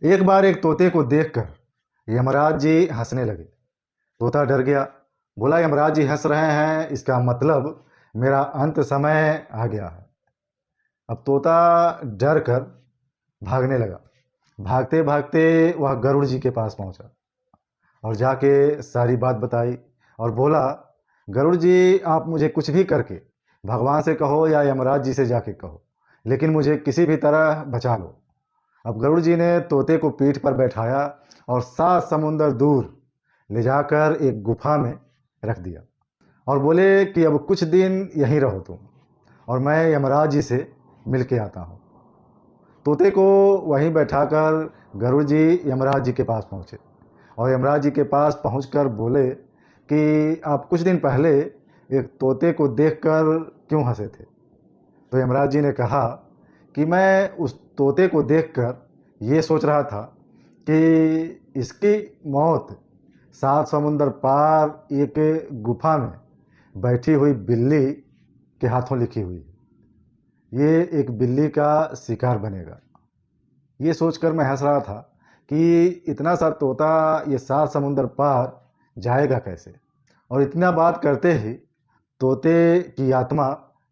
एक बार एक तोते को देखकर यमराज जी हंसने लगे। तोता डर गया। बोला, यमराज जी हंस रहे हैं, इसका मतलब मेरा अंत समय आ गया है। अब तोता डर कर भागने लगा। भागते भागते वह गरुड़ जी के पास पहुंचा और जाके सारी बात बताई और बोला, गरुड़ जी, आप मुझे कुछ भी करके भगवान से कहो या यमराज जी से जाके कहो, लेकिन मुझे किसी भी तरह बचा लो। अब गरुड़ जी ने तोते को पीठ पर बैठाया और 7 समुंदर दूर ले जाकर एक गुफा में रख दिया और बोले कि अब कुछ दिन यहीं रहो तुम, और मैं यमराज जी से मिल के आता हूँ। तोते को वहीं बैठाकर गरुड़ जी यमराज जी के पास पहुँचे और यमराज जी के पास पहुंचकर बोले कि आप कुछ दिन पहले एक तोते को देखकर क्यों हंसे थे। तो यमराज जी ने कहा कि मैं उस तोते को देखकर ये सोच रहा था कि इसकी मौत 7 समुंदर पार एक गुफा में बैठी हुई बिल्ली के हाथों लिखी हुई है। ये एक बिल्ली का शिकार बनेगा। ये सोचकर मैं हंस रहा था कि इतना सा तोता ये 7 समुंदर पार जाएगा कैसे। और इतना बात करते ही तोते की आत्मा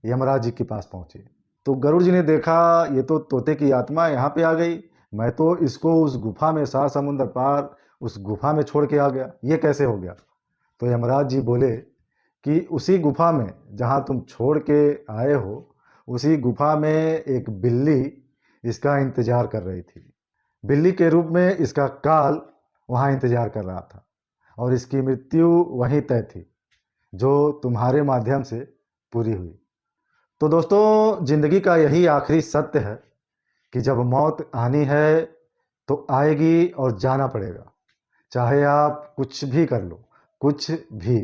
यमराज जी के पास पहुंची। तो गरुड़ जी ने देखा, ये तो तोते की आत्मा यहाँ पे आ गई, मैं तो इसको उस गुफा में 7 समुंदर पार उस गुफा में छोड़ के आ गया, ये कैसे हो गया। तो यमराज जी बोले कि उसी गुफा में जहाँ तुम छोड़ के आए हो, उसी गुफा में एक बिल्ली इसका इंतजार कर रही थी। बिल्ली के रूप में इसका काल वहाँ इंतजार कर रहा था और इसकी मृत्यु वहीं तय थी, जो तुम्हारे माध्यम से पूरी हुई। तो दोस्तों, जिंदगी का यही आखिरी सत्य है कि जब मौत आनी है तो आएगी और जाना पड़ेगा, चाहे आप कुछ भी कर लो, कुछ भी।